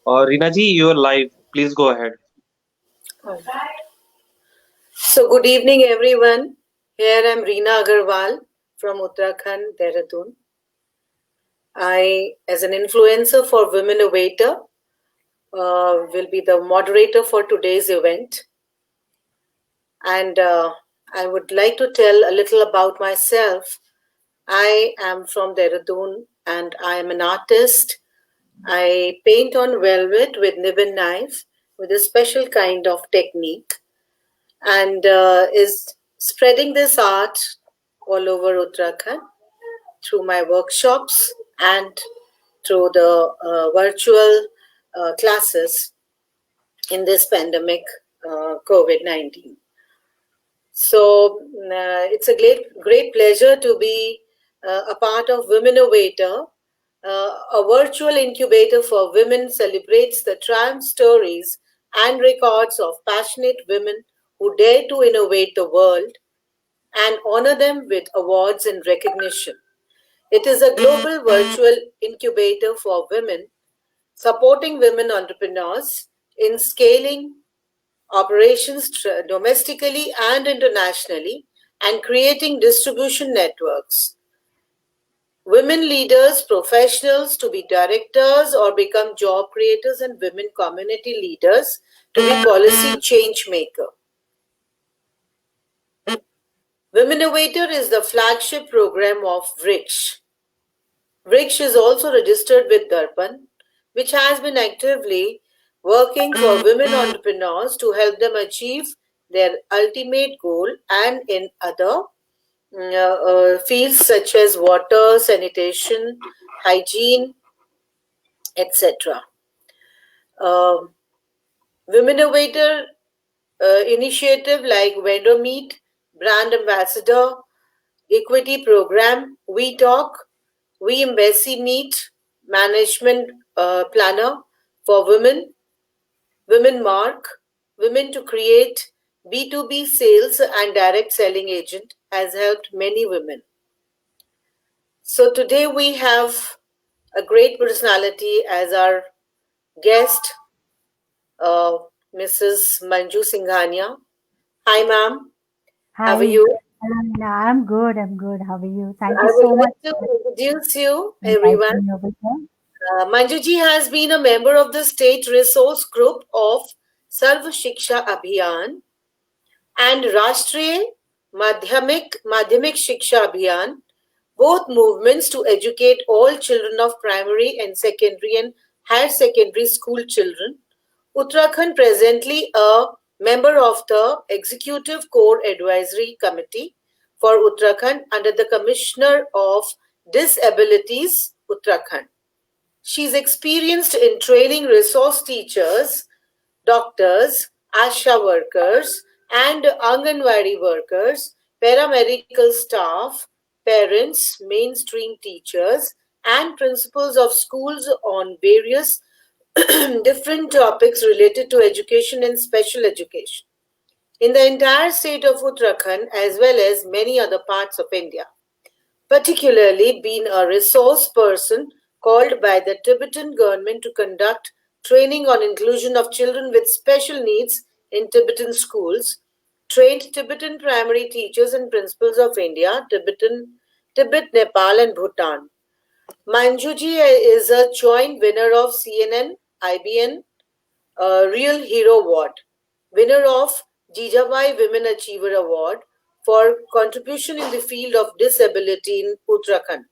Reena ji, you're live. Please go ahead. So, good evening, everyone. Here I'm Reena Agarwal from Uttarakhand, Dehradun. I, as an influencer for Women Innovator, will be the moderator for today's event. And I would like to tell a little about myself. I am from Dehradun and I am an artist. I paint on velvet with nib and knife with a special kind of technique, and is spreading this art all over Uttarakhand through my workshops and through the virtual classes in this pandemic, COVID 19. So it's a great pleasure to be a part of Women Innovator. A virtual incubator for women celebrates the triumph stories and records of passionate women who dare to innovate the world and honor them with awards and recognition. It is a global virtual incubator for women, supporting women entrepreneurs in scaling operations domestically and internationally and creating distribution networks. Women leaders, professionals to be directors or become job creators, and women community leaders to be policy change maker. Women Innovator is the flagship program of Vriksh. Vriksh is also registered with Darpan, which has been actively working for women entrepreneurs to help them achieve their ultimate goal and in other fields such as water, sanitation, hygiene, etc. Um Women Innovator initiative like Vendor Meet, Brand Ambassador, Equity Program, We Talk, We Embassy Meet, Management Planner for Women, Women Mark, Women to Create, B2B Sales and Direct Selling Agent has helped many women. So today we have a great personality as our guest, uh, Mrs. Manju Singhania. Hi, ma'am. How are Hi, you? I'm good. I'm good. How are you? Thank you I would so much like to for introduce you, everyone. inviting me over here. Manjuji has been a member of the state resource group of Sarv Shiksha Abhiyan and Rashtriya Madhyamik Shiksha Abhiyan, both movements to educate all children of primary and secondary and higher secondary school children. Uttarakhand presently a member of the Executive Core Advisory Committee for Uttarakhand under the Commissioner of Disabilities, Uttarakhand. She's experienced in training resource teachers, doctors, ASHA workers, and Anganwadi workers, paramedical staff, parents, mainstream teachers, and principals of schools on various different topics related to education and special education in the entire state of Uttarakhand as well as many other parts of India, particularly been a resource person called by the Tibetan government to conduct training on inclusion of children with special needs in Tibetan schools, trained Tibetan primary teachers and principals of India, Tibet, Nepal, and Bhutan. Manjuji is a joint winner of CNN, IBN, Real Hero Award, winner of Jijabai Women Achiever Award for contribution in the field of disability in Uttarakhand.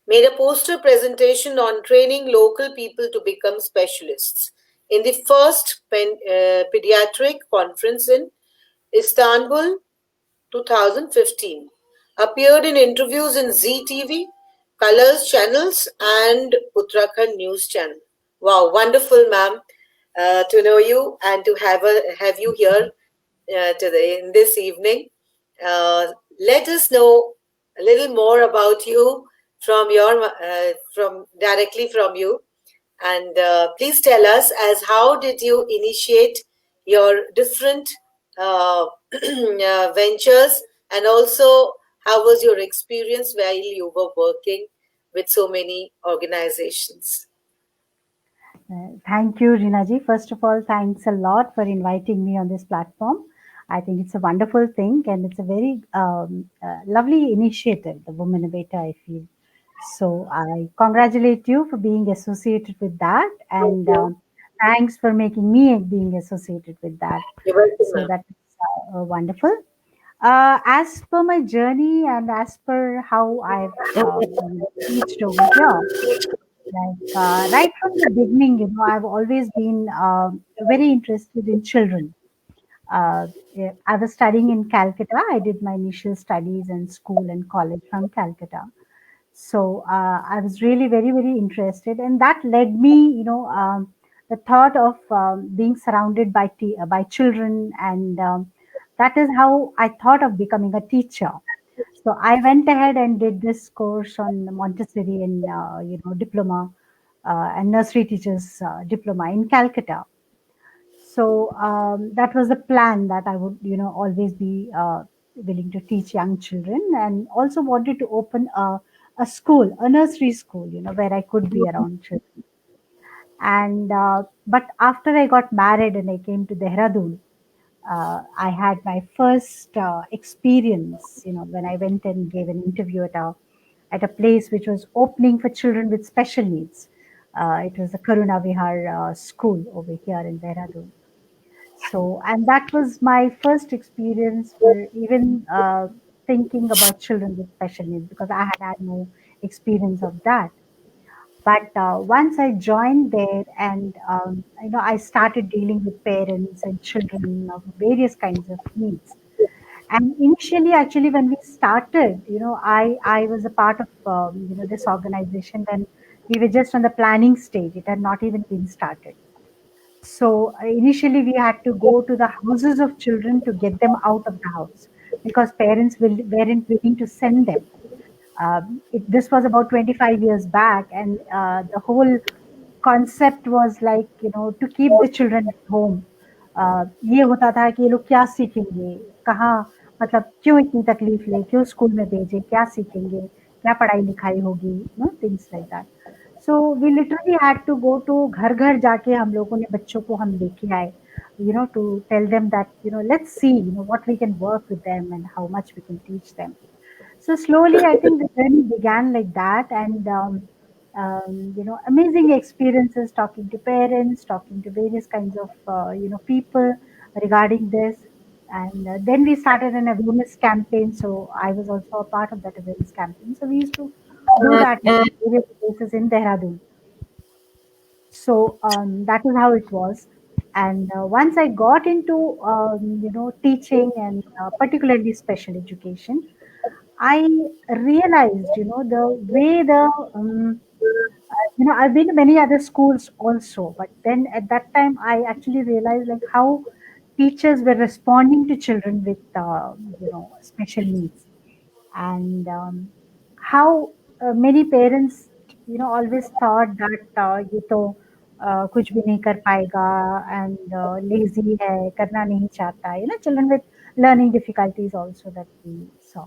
Made a poster presentation on training local people to become specialists in the first pediatric conference in Istanbul 2015. Appeared in interviews in ZTV, Colors channels, and Uttarakhand News Channel. Wow, wonderful, ma'am, to know you and to have you here today in this evening. Let us know a little more about you from from directly from you, and please tell us as how did you initiate your different ventures, and also how was your experience while you were working with so many organizations? Thank you, Rinaji. First of all, thanks a lot for inviting me on this platform. I think it's a wonderful thing and it's a very lovely initiative, the Women Innovator, I feel. So I congratulate you for being associated with that, and thanks for making me being associated with that. You're welcome, So ma'am. that's wonderful. As per my journey and as per how I've reached over here, right from the beginning, I've always been very interested in children. Yeah, I was studying in Calcutta. I did my initial studies in school and college from Calcutta. So I was really very, very interested, and that led me, the thought of being surrounded by children, and that is how I thought of becoming a teacher. So I went ahead and did this course on Montessori and diploma and nursery teachers diploma in Calcutta. So that was the plan that I would, always be willing to teach young children, and also wanted to open a school, a nursery school, where I could be around children. And but after I got married and I came to Dehradun, I had my first experience, when I went and gave an interview at a place which was opening for children with special needs. It was the Karuna Vihar school over here in Dehradun. So, and that was my first experience for even thinking about children with special needs, because I had no experience of that. But once I joined there, and I started dealing with parents and children of various kinds of needs. And initially, actually, when we started, I was a part of this organization when we were just on the planning stage. It had not even been started. So initially, we had to go to the houses of children to get them out of the house, because parents weren't willing to send them. This was about 25 years back, and the whole concept was like, to keep the children at home. ये होता था कि ये लोग क्या सीखेंगे, कहाँ, मतलब क्यों इतनी तकलीफ ले, क्यों स्कूल में भेजे, क्या सीखेंगे, क्या पढ़ाई लिखाई होगी, things like that. So we literally had to go to घर घर जाके हम लोगों ने बच्चों को हम लेके आए, to tell them that, let's see, what we can work with them and how much we can teach them. So slowly, I think the journey began like that, and amazing experiences talking to parents, talking to various kinds of people regarding this, and then we started an awareness campaign. So I was also a part of that awareness campaign. So we used to do that in various places in Dehradun. So that is how it was. And once I got into teaching, and particularly special education, I realized, the way I've been to many other schools also, but then at that time, I actually realized like how teachers were responding to children with, special needs, and how many parents, always thought that ये तो कुछ भी नहीं कर पाएगा, and lazy है, करना नहीं चाहता, children with learning difficulties also that we saw.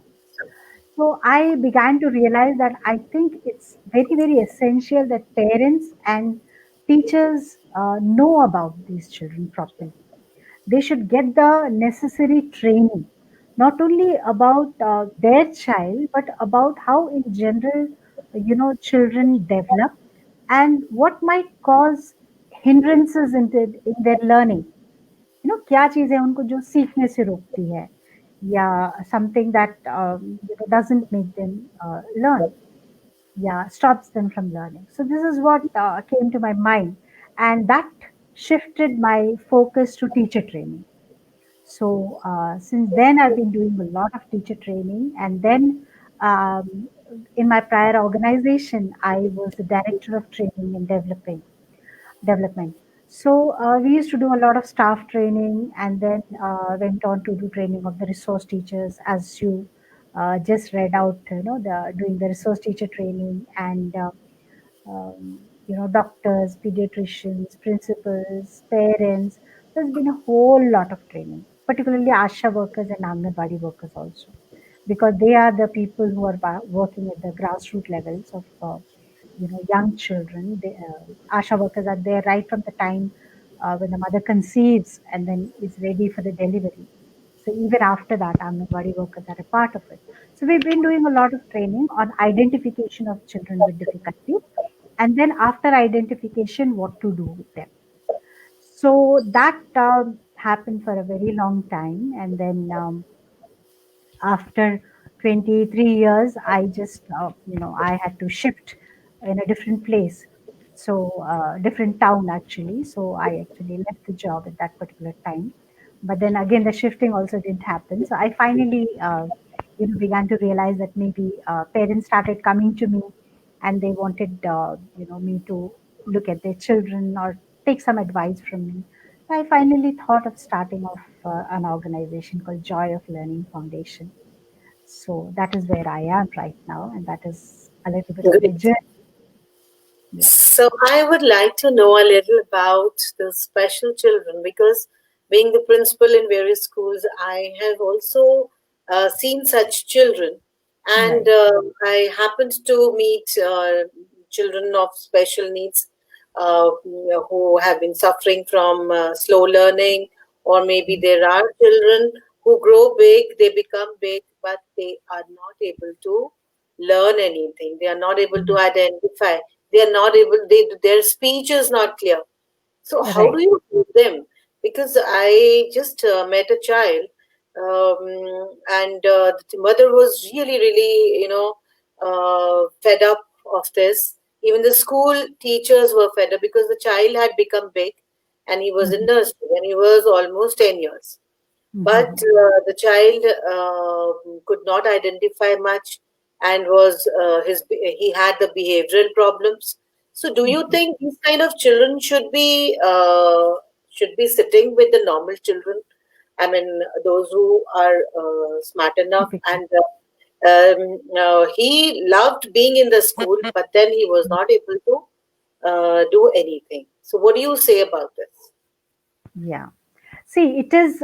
So I began to realize that I think it's very, very essential that parents and teachers know about these children properly. They should get the necessary training, not only about their child, but about how, in general, children develop, and what might cause hindrances in their learning. क्या चीजें उनको जो सीखने से रोकती है, या something that doesn't make them learn, yeah, stops them from learning. So this is what came to my mind, and that shifted my focus to teacher training. So since then, I've been doing a lot of teacher training, and then um, in my prior organization, I was the director of training and development. So we used to do a lot of staff training, and then went on to do training of the resource teachers, as you just read out, the doing the resource teacher training, and doctors, pediatricians, principals, parents. There's been a whole lot of training, particularly ASHA workers and Anganwadi workers also, because they are the people who are working at the grassroots levels of young children. Asha workers are there right from the time when the mother conceives and then is ready for the delivery. So even after that, Anganwadi workers are a part of it. So we've been doing a lot of training on identification of children with difficulties, and then after identification, what to do with them. So that happened for a very long time, and then after 23 years, I just I had to shift in a different place, so different town actually. So I actually left the job at that particular time, but then again the shifting also didn't happen. So I finally began to realize that maybe parents started coming to me and they wanted me to look at their children or take some advice from me. So I finally thought of starting off an organization called Joy of Learning Foundation. So that is where I am right now, and that is a little bit of my Great. journey. Yeah. So I would like to know a little about the special children, because being the principal in various schools, I have also seen such children, and Right. I happened to meet children of special needs who have been suffering from slow learning, or maybe there are children who grow big, they become big, but they are not able to learn anything. They are not able to identify. They are not able. Their speech is not clear. So how Right. do you help them? Because I just met a child, and the mother was really, really, fed up of this. Even the school teachers were fed up because the child had become big, and he was in Mhm. nursery, and he was almost 10 years. But Mhm. the child could not identify much, and was he had the behavioral problems. So, do you Mhm. think these kind of children should be sitting with the normal children? I mean, those who are smart enough. Difficult. And he loved being in the school, but then he was not able to do anything. So, what do you say about this? Yeah. See, it is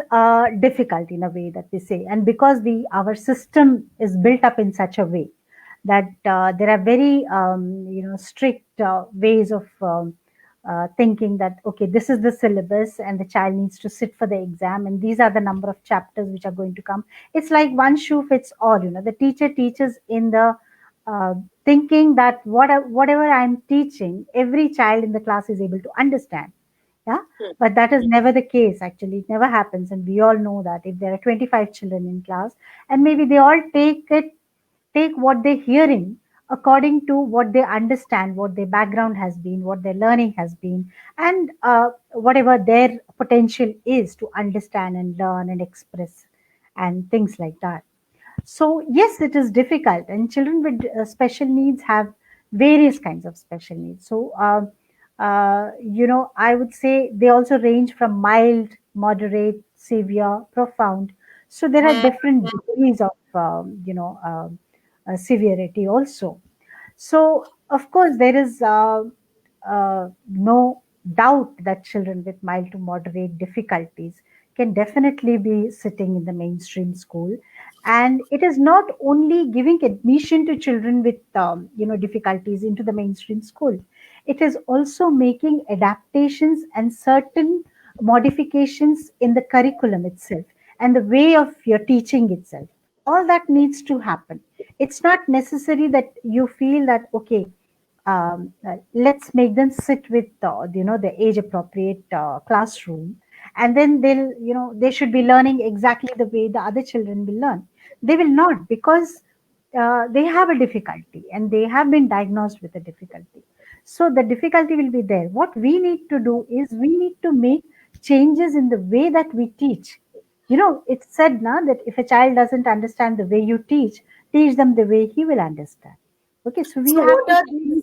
difficult in a way that we say, and because our system is built up in such a way that there are very strict ways of thinking that okay, this is the syllabus, and the child needs to sit for the exam, and these are the number of chapters which are going to come. It's like one shoe fits all. The teacher teaches in the uh, thinking that whatever I'm teaching, every child in the class is able to understand. Yeah, Hmm. but that is never the case. Actually, it never happens, and we all know that if there are 25 children in class, and maybe they all take what they're hearing according to what they understand, what their background has been, what their learning has been, and whatever their potential is to understand and learn and express and things like that. So, yes, it is difficult, and children with special needs have various kinds of special needs. So, I would say they also range from mild, moderate, severe, profound. So, there are different degrees of, severity also. So, of course, there is no doubt that children with mild to moderate difficulties can definitely be sitting in the mainstream school. And it is not only giving admission to children with difficulties into the mainstream school. It is also making adaptations and certain modifications in the curriculum itself and the way of your teaching itself. All that needs to happen. It's not necessary that you feel that okay, let's make them sit with the age appropriate classroom, and then they should be learning exactly the way the other children will learn. They will not, because they have a difficulty and they have been diagnosed with a difficulty. So the difficulty will be there. What we need to do is we need to make changes in the way that we teach. It's said now that if a child doesn't understand the way you teach them the way he will understand. Okay, so we So, have to change.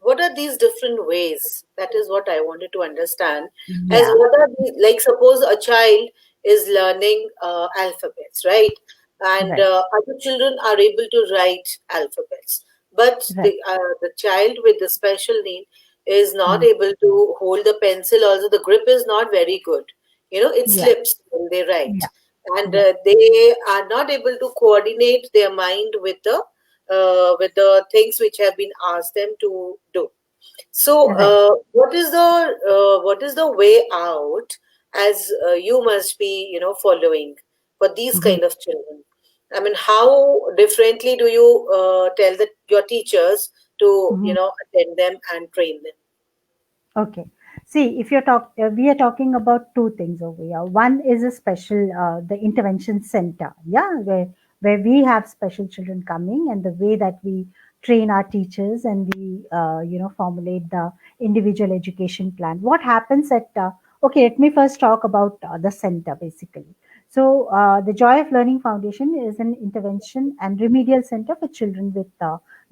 what are these different ways? That is what I wanted to understand. As Yeah, what are these, like suppose a child is learning alphabets, right? And right, other children are able to write alphabets, but right. the child with the special need is not Mm, able to hold the pencil. Also, the grip is not very good. It yeah, slips when they write, yeah, and yeah, they are not able to coordinate their mind with the with the things which have been asked them to do. So, Right. what is the way out, as you must be, following for these Mhm. kind of children? I mean, how differently do you tell your teachers to, Mhm. attend them and train them? Okay. See, if we are talking about two things over here. One is a special, the intervention center, yeah, where we have special children coming, and the way that we train our teachers and we, formulate the individual education plan. What happens at okay, let me first talk about the center basically. So, the Joy of Learning Foundation is an intervention and remedial center for children with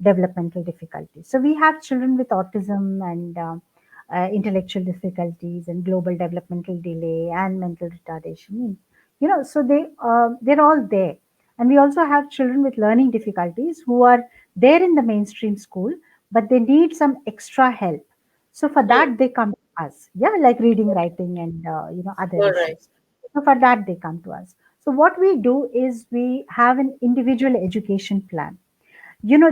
developmental difficulties. So, we have children with autism and intellectual difficulties and global developmental delay and mental retardation. So they're all there. And we also have children with learning difficulties who are there in the mainstream school, but they need some extra help. So for Hmm. that they come to us, yeah, like reading, writing, and other All right. issues. So for that they come to us. So what we do is we have an individual education plan.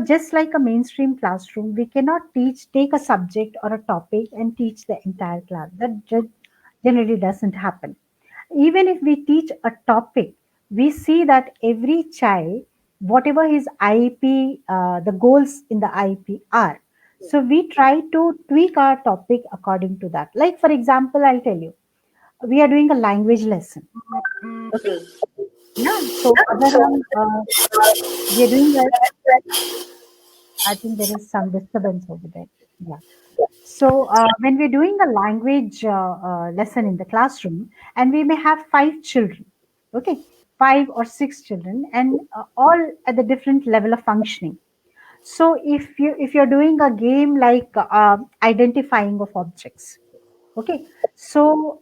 Just like a mainstream classroom, we cannot take a subject or a topic and teach the entire class. That generally doesn't happen. Even if we teach a topic, we see that every child, whatever his IEP, the goals in the IEP are. So we try to tweak our topic according to that. Like, for example, I'll tell you, we are doing a language lesson. Okay. Hmm. Yeah. So, Abraham, we are doing a I think there is some disturbance over there. Yeah. So when we're doing a language lesson in the classroom, and we may have 5 children, okay, 5 or 6 children, and all at the different level of functioning. So if you're doing a game like identifying of objects, okay, so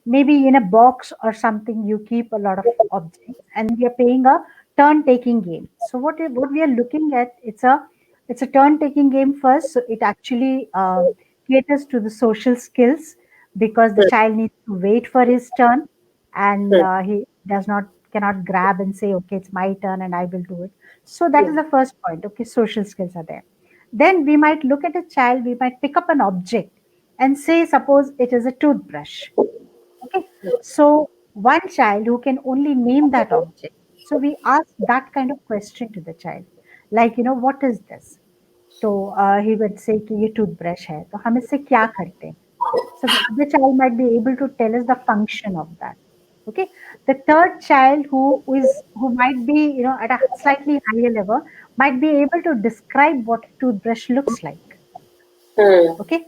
maybe in a box or something you keep a lot of objects, and we are playing a turn taking game. So what we are looking at, it's a turn taking game first. So it actually caters to the social skills, because the child needs to wait for his turn, and Hmm. he does not cannot grab and say, okay, it's my turn and I will do it. So that is Hmm. the first point. Okay, social skills are there. Then we might look at a child, we might pick up an object and say, suppose it is a toothbrush. Okay. So one child who can only name that object. So we ask that kind of question to the child, like, what is this? So he would say कि ये toothbrush है, तो हम इससे क्या करते हैं? So the other child might be able to tell us the function of that. Okay. The third child who might be, at a slightly higher level, might be able to describe what a toothbrush looks like. Hmm. Okay.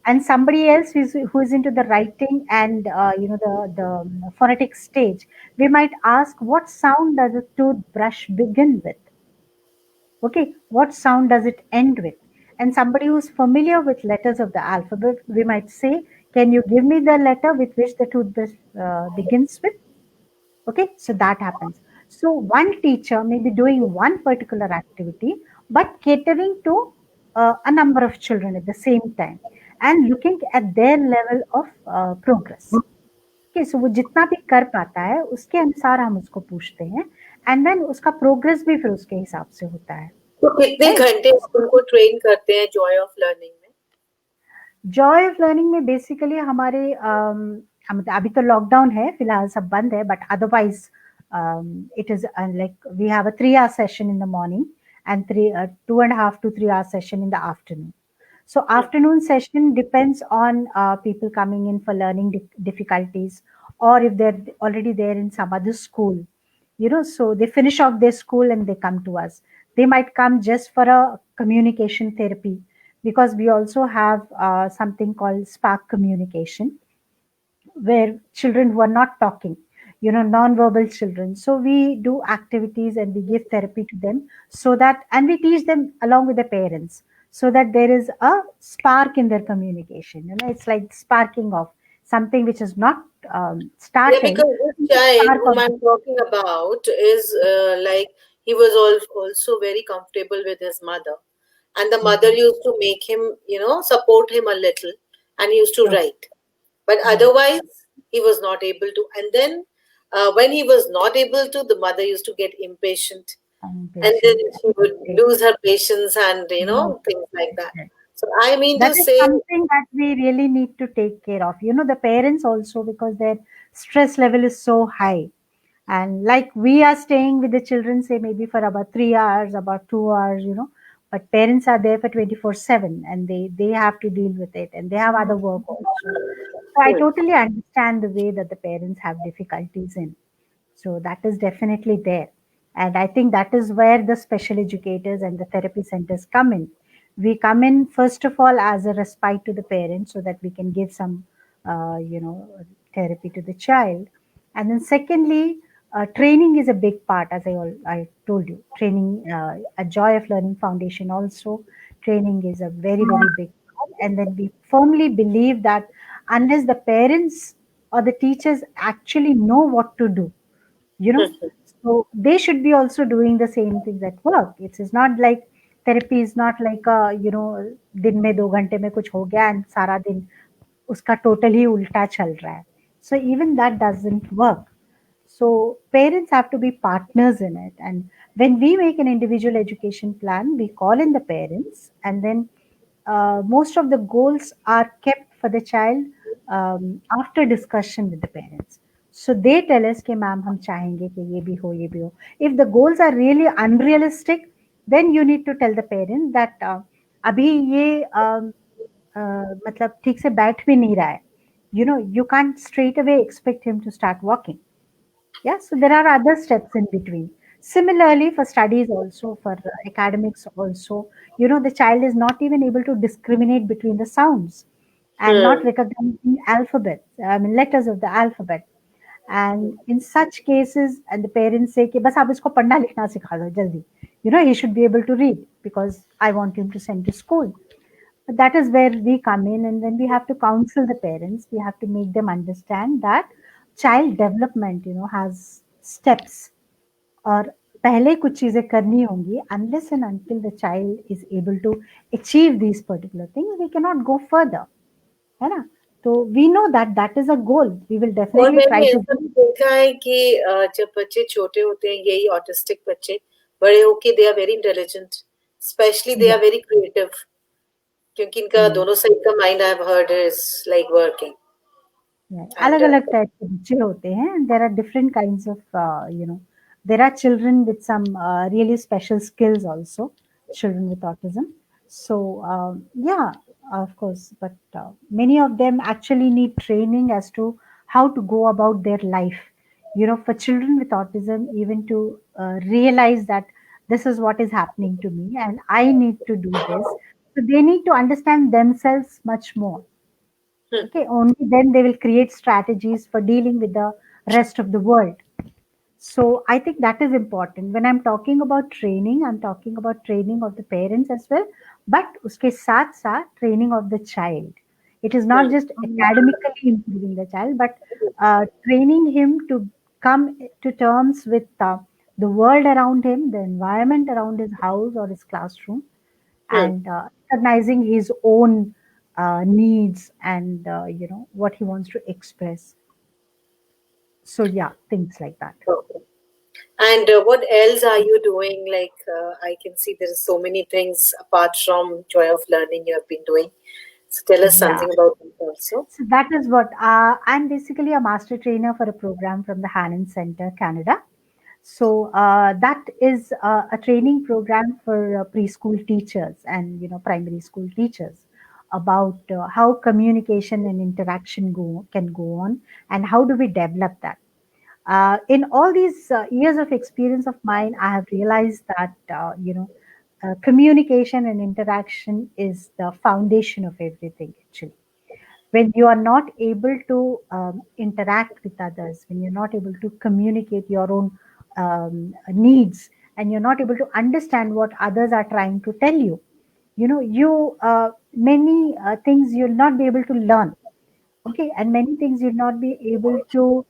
And somebody else who is into the writing and the phonetic stage, we might ask, what sound does a toothbrush begin with? Okay, what sound does it end with? And somebody who's familiar with letters of the alphabet, we might say, can you give me the letter with which the toothbrush begins with? Okay, so that happens. So one teacher may be doing one particular activity, but catering to a number of children at the same time and looking at their level of progress. Okay, so वो जितना भी कर पाता है उसके अनुसार हम उसको पूछते हैं, एंड देन उसका प्रोग्रेस भी फिर उसके हिसाब से होता है, तो कितने राइट? घंटे उनको ट्रेन करते हैं जॉय ऑफ लर्निंग में? जॉय ऑफ लर्निंग में बेसिकली हमारे अभी तो लॉकडाउन है, फिलहाल सब बंद है, but otherwise it is like we have a 3 hour session in the morning and 2.5 to 3 hour session in the afternoon. So afternoon session depends on people coming in for learning difficulties, or if they're already there in some other school, so they finish off their school and they come to us. They might come just for a communication therapy, because we also have something called spark communication, where children who are not talking, non-verbal children, so we do activities and we give therapy to them, so that, and we teach them along with the parents, so that there is a spark in their communication. It's like sparking of something which is not Yeah, started. because this child Spark whom of I'm talking about is like he was also very comfortable with his mother, and the mother the used to make him, support him a little, and he used to Okay, write. But right. otherwise, he was not able to. And then, when he was not able to, the mother used to get impatient, and then Impatient. she would lose her patience and things like that. So I mean That to is say, something that we really need to take care of. The parents also, because their stress level is so high. And like we are staying with the children, say maybe for about 3 hours, about 2 hours, but parents are there for 24/7 and they have to deal with it and they have other work also. So I totally understand the way that the parents have difficulties in. So that is definitely there. And I think that is where the special educators and the therapy centers come in. We come in, first of all, as a respite to the parents so that we can give some, therapy to the child. And then, secondly, training is a big part, as I told you. Training, a Joy of Learning Foundation also, training is a very, very big part. And then we firmly believe that unless the parents or the teachers actually know what to do, you know so they should be also doing the same things at work. It's not like therapy is not like दिन में 2 घंटे में कुछ हो गया and सारा दिन उसका totally उल्टा चल रहा है. So even that doesn't work. So parents have to be partners in it. And when we make an individual education plan, we call in the parents, and then most of the goals are kept for the child after discussion with the parents. So they tell us कि ma'am हम चाहेंगे कि ये भी हो ये भी हो. If the goals are really unrealistic, then you need to tell the parent that अभी ये मतलब ठीक से बैठ भी नहीं रहा है. You can't straight away expect him to start walking. Yeah, so there are other steps in between. Similarly, for studies also, for academics also, the child is not even able to discriminate between the sounds and not recognizing letters of the alphabet. And in such cases, and the parents say, कि बस आप इसको पढ़ना लिखना सिखा दो जल्दी. He should be able to read because I want him to send to school. But that is where we come in, and then we have to counsel the parents. We have to make them understand that child development, has steps. और पहले कुछ चीजें करनी होंगी. Unless and until the child is able to achieve these particular things, we cannot go further. है ना? तो we know that that is a goal. We will और definitely try मैंने to ऐसा भी देखा है कि जब बच्चे छोटे होते हैं, यही ऑटिस्टिक बच्चे बड़े होके they are very intelligent, specially they are very creative, क्योंकि इनका दोनों साइड का mind I have heard is like working. अलग अलग टाइप के बच्चे होते हैं. There are different kinds of there are children with some really special skills also, children with autism. So yeah, of course, but many of them actually need training as to how to go about their life. For children with autism, even to realize that this is what is happening to me and I need to do this, so they need to understand themselves much more. Okay, only then they will create strategies for dealing with the rest of the world. So I think that is important. When I'm talking about training, I'm talking about training of the parents as well, but uske saath saath training of the child. It is not just academically improving the child, but training him to come to terms with the world around him, the environment around his house or his classroom, and recognizing his own needs and what he wants to express. So yeah, things like that. Okay. And what else are you doing? Like I can see there are so many things apart from Joy of Learning you have been doing. So tell us something about it also. So that is what I'm basically a master trainer for a program from the Hannon Center, Canada. So that is a training program for preschool teachers and primary school teachers about how communication and interaction can go on and how do we develop that. In all these years of experience of mine, I have realized that communication and interaction is the foundation of everything. Actually, when you are not able to interact with others, when you're not able to communicate your own needs, and you're not able to understand what others are trying to tell you, you many things you'll not be able to learn. Okay, and many things you'll not be able to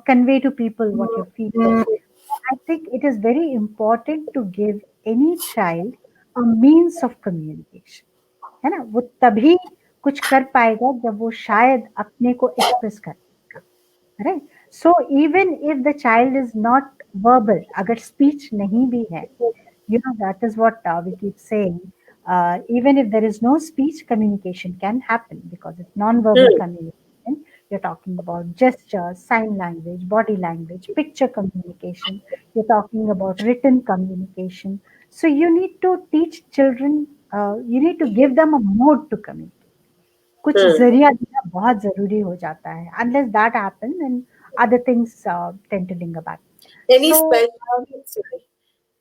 convey to people what you're feeling. I think it is very important to give any child a means of communication. है ना? वो तभी कुछ कर पाएगा जब वो शायद अपने को एक्सप्रेस कर पाएगा. Right? So even if the child is not verbal, अगर speech नहीं भी है, that is what we keep saying. Even if there is no speech, communication can happen because it's non-verbal Hmm. communication. You're talking about gestures, sign language, body language, picture communication. You're talking about written communication. So you need to teach children. You need to give them a mode to communicate. कुछ Hmm. ज़रिया देना बहुत ज़रूरी हो जाता है. Unless that happens, then other things tend to linger back. Any So, special, sorry,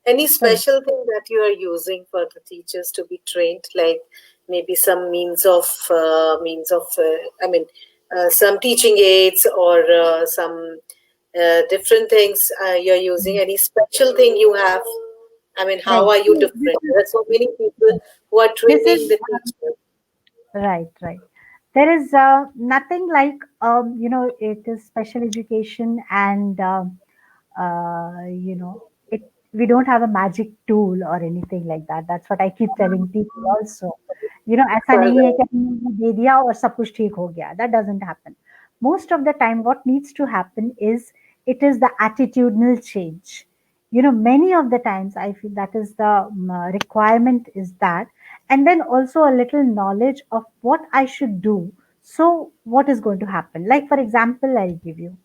any sorry. special thing that you are using for the teachers to be trained, like maybe some I mean, some teaching aids or some different things you're using. Any special thing you have? I mean, how Right. are you See, different? There are so many people who are this is training the teachers. right, right. There is nothing like, it is special education and, it, we don't have a magic tool or anything like that. That's what I keep telling people also. ऐसा नहीं है कि हमने दे दिया और सब कुछ ठीक हो गया. That doesn't happen. Most of the time, what needs to happen is it is the attitudinal change. Many of the times I feel that is the requirement is that, and then also a little knowledge of what I should do. So, what is going to happen? Like, for example, I'll give you.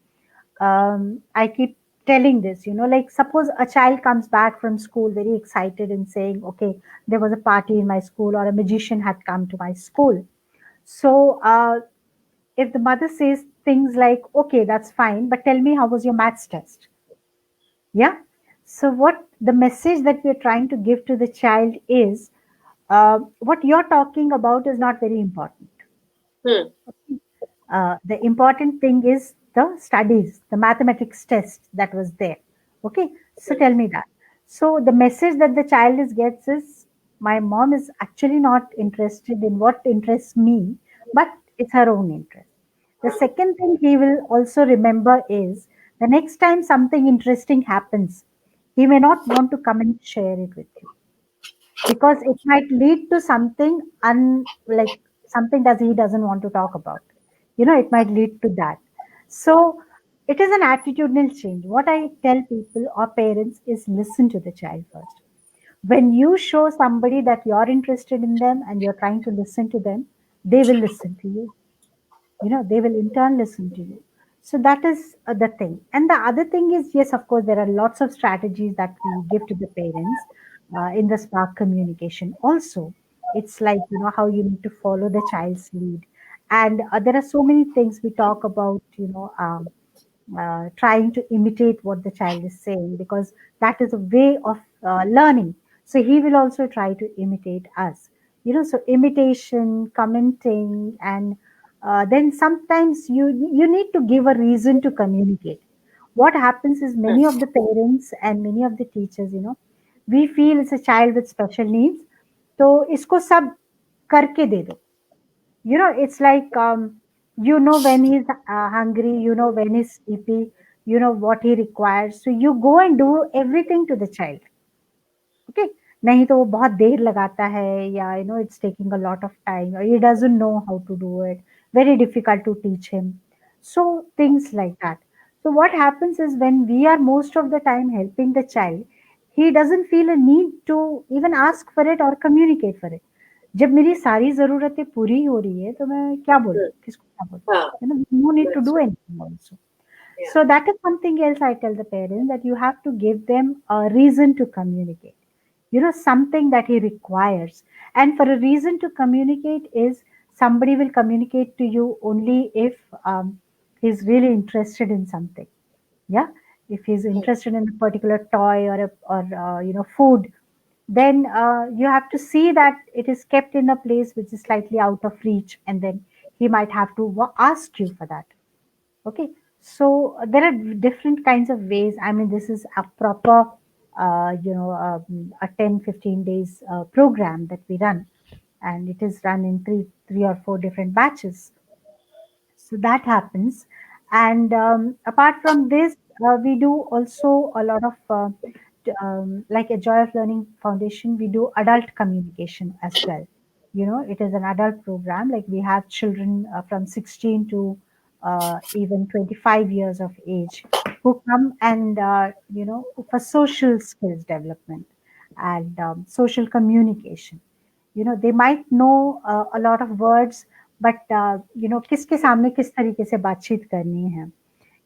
I keep telling this, like suppose a child comes back from school very excited and saying, okay, there was a party in my school or a magician had come to my school. So, if the mother says things like, okay, that's fine, but tell me how was your maths test? Yeah. So, what the message that we're trying to give to the child is what you're talking about is not very important. Hmm. The important thing is the studies, the mathematics test that was there. Okay, so tell me that. So the message that the child is gets is my mom is actually not interested in what interests me, but it's her own interest. The second thing he will also remember is the next time something interesting happens, he may not want to come and share it with you because it might lead to something like something that he doesn't want to talk about. It might lead to that. So it is an attitudinal change. What I tell people or parents is listen to the child first. When you show somebody that you're interested in them and you're trying to listen to them, they will listen to you. They will in turn listen to you. So that is the thing. And the other thing is, yes, of course, there are lots of strategies that we give to the parents in the spark communication also. It's like how you need to follow the child's lead. And there are so many things we talk about, trying to imitate what the child is saying, because that is a way of learning. So he will also try to imitate us. So imitation, commenting, and then sometimes you need to give a reason to communicate. What happens is Hmm. many of the parents and many of the teachers, we feel it's a child with special needs, तो इसको सब करके दे दो. It's like, when he's hungry, when he's sleepy, what he requires. So you go and do everything to the child. Okay. नहीं तो वो बहुत देर लगाता है, या it's taking a lot of time, or he doesn't know how to do it, very difficult to teach him. So things like that. So what happens is when we are most of the time helping the child, he doesn't feel a need to even ask for it or communicate for it. जब मेरी सारी ज़रूरतें पूरी हो रही है, तो मैं क्या बोलूँ? Hmm. किसको क्या बोलूँ? Ah, No need to that's do right. anything also. Yeah. So that is something else I tell the parents, that you have to give them a reason to communicate. Something that he requires. And for a reason to communicate is somebody will communicate to you only if he's really interested in something. Yeah. If he's Hmm. interested in a particular toy or food, then you have to see that it is kept in a place which is slightly out of reach, and then he might have to ask you for that. Okay, so there are different kinds of ways. I mean, this is a proper, a 10-15 days program that we run, and it is run in three or four different batches. So that happens. And apart from this, we do also a lot of, like a Joy of Learning Foundation, we do adult communication as well. It is an adult program. Like we have children from 16 to even 25 years of age, who come and, for social skills development and social communication. They might know a lot of words, but, किसके सामने किस तरीके से बातचीत करनी है.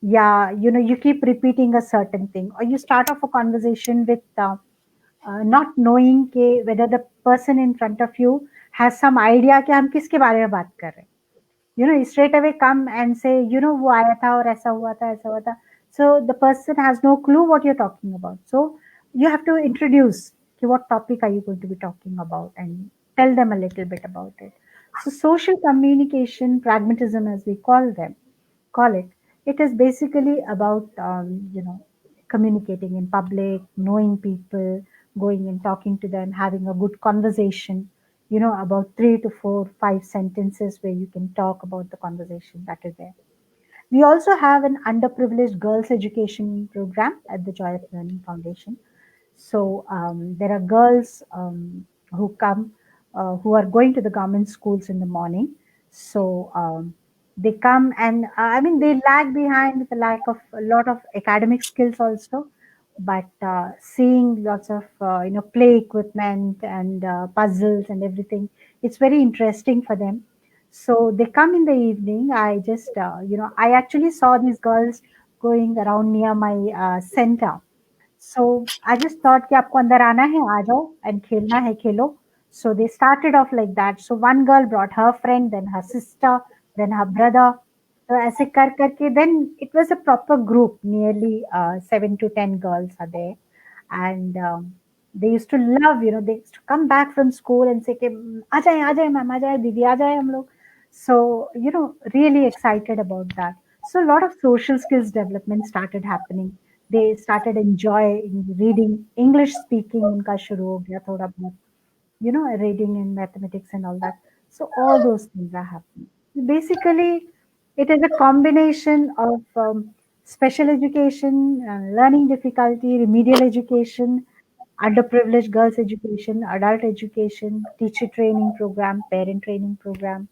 Yeah, you keep repeating a certain thing, or you start off a conversation with not knowing whether the person in front of you has some idea कि हम किसके बारे में बात कर रहे हैं. Straight away come and say, वो आया था और ऐसा हुआ था, ऐसा हुआ था. So the person has no clue what you're talking about. So you have to introduce what topic are you going to be talking about and tell them a little bit about it. So social communication, pragmatism as we call it, it is basically about, communicating in public, knowing people, going and talking to them, having a good conversation, about 3 to 4, 5 sentences where you can talk about the conversation that is there. We also have an underprivileged girls education program at the Joy of Learning Foundation. So there are girls who come, who are going to the government schools in the morning. So they come and, they lag behind with the lack of a lot of academic skills also, but seeing lots of play equipment and puzzles and everything, it's very interesting for them. So they come in the evening. I just, I actually saw these girls going around near my center. So I just thought कि आपको अंदर आना है आ जाओ and खेलना है खेलो. So they started off like that. So one girl brought her friend, then her sister, then her brother. So ऐसे कर करके then it was a proper group. Nearly 7 to 10 girls are there, and they used to love. They used to come back from school and say कि आ जाए ma'am, आ जाए दीदी, आ जाए हम लोग. So really excited about that. So a lot of social skills development started happening. They started enjoying reading. English speaking उनका शुरू हो गया थोड़ा बहुत, reading and mathematics and all that. So all those things are happening. Basically, it is a combination of special education, learning difficulty, remedial education, underprivileged girls education, adult education, teacher training program, parent training program.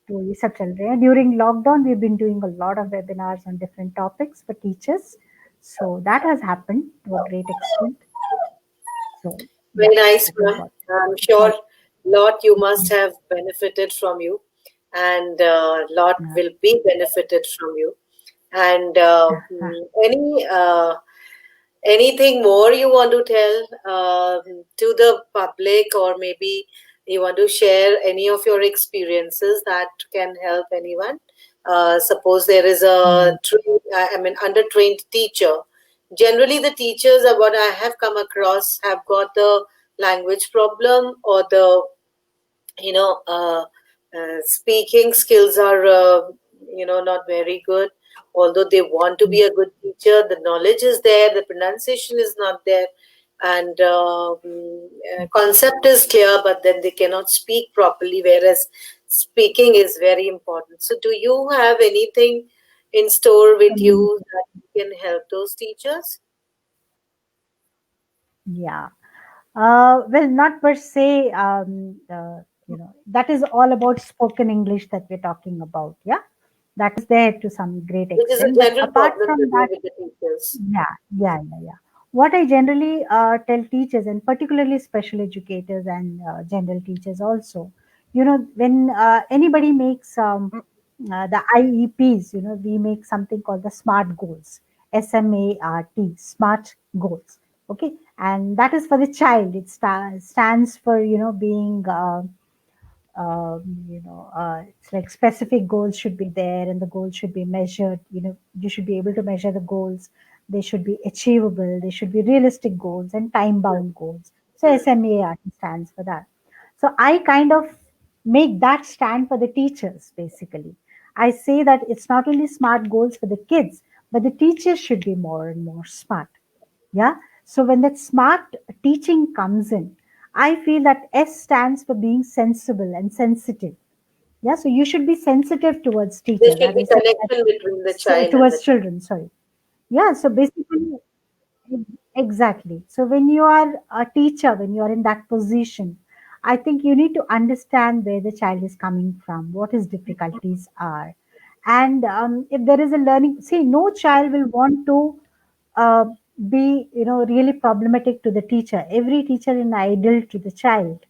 तो ये सब चल रहे हैं. During lockdown, we've been doing a lot of webinars on different topics for teachers. So that has happened to a great extent. So Very yeah, nice, that is ma'am. what. I'm sure lot you must have benefited from you, and lot Yeah. will be benefited from you. And any anything more you want to tell to the public, or maybe you want to share any of your experiences that can help anyone? Suppose there is a undertrained teacher. Generally, the teachers are what I have come across have got the language problem, or the speaking skills are not very good. Although they want to be a good teacher, the knowledge is there, the pronunciation is not there, and concept is clear, but then they cannot speak properly, whereas speaking is very important. So do you have anything in store with you that can help those teachers? Yeah. Well, not per se. That is all about spoken English that we're talking about. Yeah, that is there to some great Which is a extent. But general apart problem from today that, with the teachers. yeah. What I generally tell teachers, and particularly special educators and general teachers also, when anybody makes the IEPs, we make something called the SMART goals, SMART, SMART goals. Okay, and that is for the child. It stands for being it's like specific goals should be there, and the goals should be measured. You should be able to measure the goals. They should be achievable. They should be realistic goals and time bound goals. So SMART stands for that. So I kind of make that stand for the teachers. Basically, I say that it's not only smart goals for the kids, but the teachers should be more and more smart. Yeah. So when that smart teaching comes in, I feel that S stands for being sensible and sensitive. Yeah. So you should be sensitive towards There teachers, should as I be said, that, connection between the child and the towards children. Sorry. Yeah. So basically, exactly. So when you are a teacher, when you are in that position, I think you need to understand where the child is coming from, what his difficulties are, And if there is a learning, see, no child will want to uh, be, really problematic to the teacher. Every teacher is an idol to the child.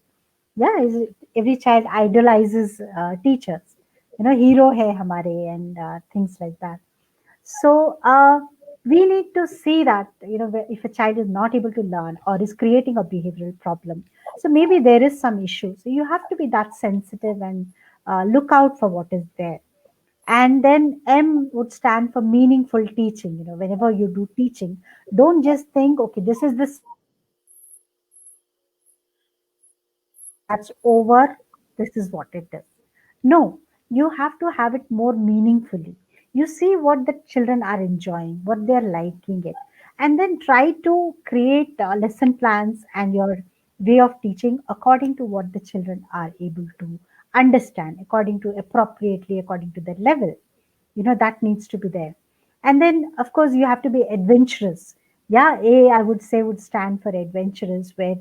Yeah, every child idolizes teachers. Hero hai hamare, and things like that. So we need to see that, if a child is not able to learn or is creating a behavioral problem, so maybe there is some issue. So you have to be that sensitive and look out for what is there. And then M would stand for meaningful teaching. Whenever you do teaching, don't just think, okay, this is the syllabus, that's over, this is what it is. No, you have to have it more meaningfully. You see what the children are enjoying, what they're liking it, and then try to create lesson plans and your way of teaching according to what the children are able to understand, according to appropriately, according to their level. That needs to be there. And then, of course, you have to be adventurous. Yeah, A, I would say, would stand for adventurous, where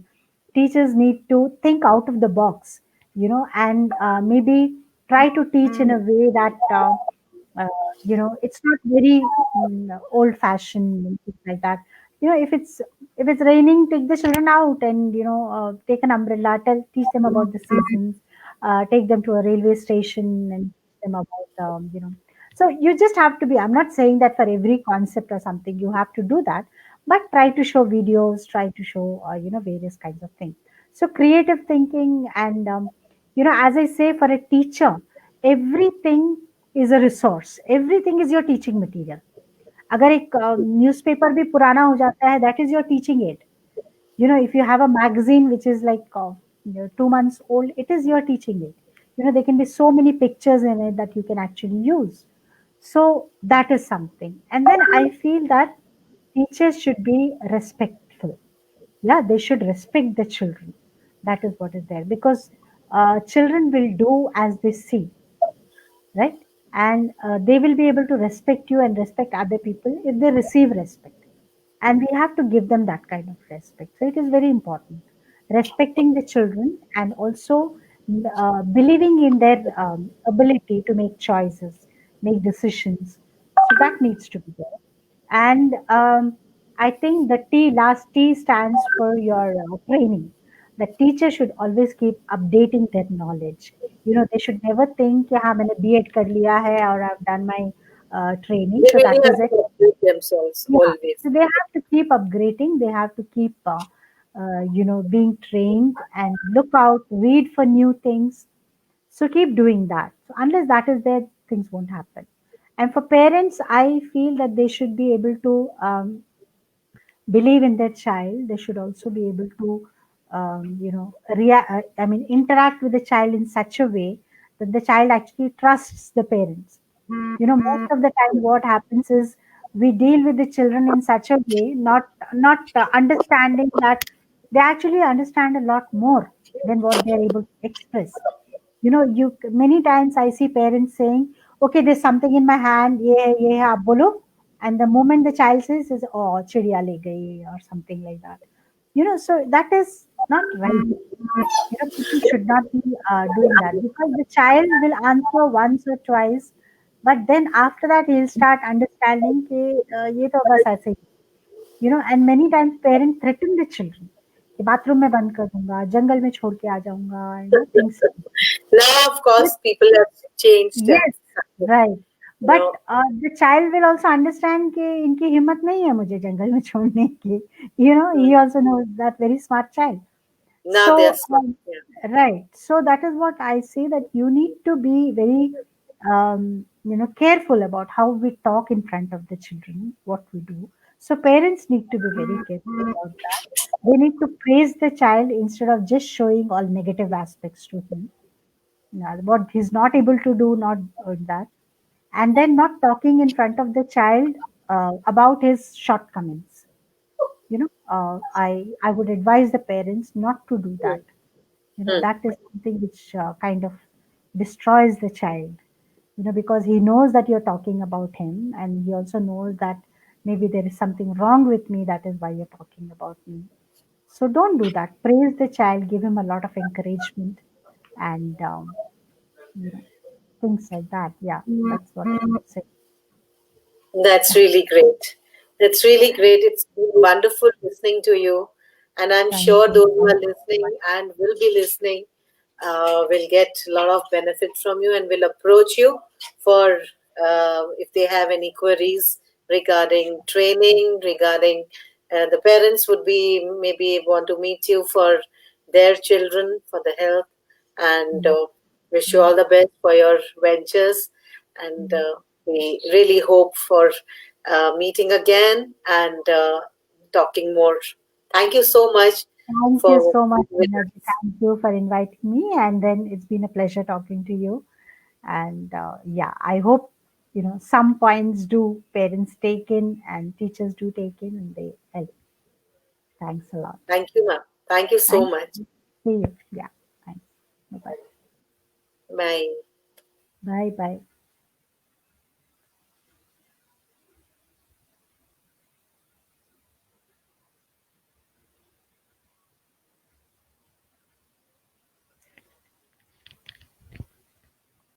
teachers need to think out of the box, and maybe try to teach in a way that uh, it's not very old fashioned and things like that. If it's raining, take the children out and take an umbrella, teach them about the seasons, take them to a railway station and teach them about so you just have to be, I'm not saying that for every concept or something you have to do that, but try to show videos, try to show, various kinds of things. So creative thinking, and, as I say, for a teacher, everything is a resource. Everything is your teaching material. अगर एक newspaper भी पुराना हो जाता है, that is your teaching aid. If you have a magazine which is like 2 months old, it is your teaching aid. There can be so many pictures in it that you can actually use. So that is something. And then I feel that teachers should be respectful. Yeah, they should respect the children. That is what is there, because children will do as they see, right? And they will be able to respect you and respect other people if they receive respect. And we have to give them that kind of respect. So it is very important. Respecting the children, and also believing in their ability to make choices, make decisions. So that needs to be there. And I think the last T stands for your training. The teacher should always keep updating their knowledge. They should never think, कि हाँ मैंने B.Ed कर लिया है or I've done my training, They so really that is have it. to update themselves Yeah, always. so they have to keep upgrading. They have to keep, being trained and look out, read for new things. So keep doing that. So unless that is there, things won't happen. And for parents, I feel that they should be able to believe in their child. They should also be able to, interact with the child in such a way that the child actually trusts the parents. Most of the time, what happens is we deal with the children in such a way, not understanding that they actually understand a lot more than what they are able to express. You many times I see parents saying, "Okay, there's something in my hand. ये है आप बोलो," and the moment the child says, "Is oh चिड़िया ले गई" or something like that. So that is not right. People should not be doing that, because the child will answer once or twice, but then after that he'll start understanding कि ये तो बस ऐसे ही. And many times parents threaten the children कि bathroom में बंद कर दूंगा, जंगल में छोड़ के आ जाऊंगा, things. Now, of But course, people have changed. yes, right. But No, the child will also understand कि इनकी हिम्मत नहीं है मुझे जंगल में छोड़ने की. He also knows, that very smart child. now they're So, smart. Yeah. right. So that is what I say, that you need to be very, careful about how we talk in front of the children, what we do. So parents need to be very careful about that. They need to praise the child instead of just showing all negative aspects to him. Now, what he's not able to do, not doing that. And then not talking in front of the child about his shortcomings. I would advise the parents not to do that. Hmm. That is something which kind of destroys the child. Because he knows that you're talking about him, and he also knows that maybe there is something wrong with me, that is why you're talking about me. So don't do that. Praise the child, give him a lot of encouragement, and you know things like that. Yeah, that's what I would say. That's really great. That's really great. It's been wonderful listening to you. And I'm Thank sure you. those who are listening and will be listening will get a lot of benefit from you and will approach you for if they have any queries regarding training, regarding the parents would be maybe want to meet you for their children, for the health. And wish you all the best for your ventures. And we really hope for meeting again and talking more. Thank you so much Thank you for so much, being with Energy. us. Thank you for inviting me. And then it's been a pleasure talking to you. And yeah, I hope, some points do parents take in and teachers do take in and they help. Thanks a lot. Thank you, ma'am. Thank you so Thank much. you. See you. Yeah. Thanks. Bye-bye. Bye. Bye bye.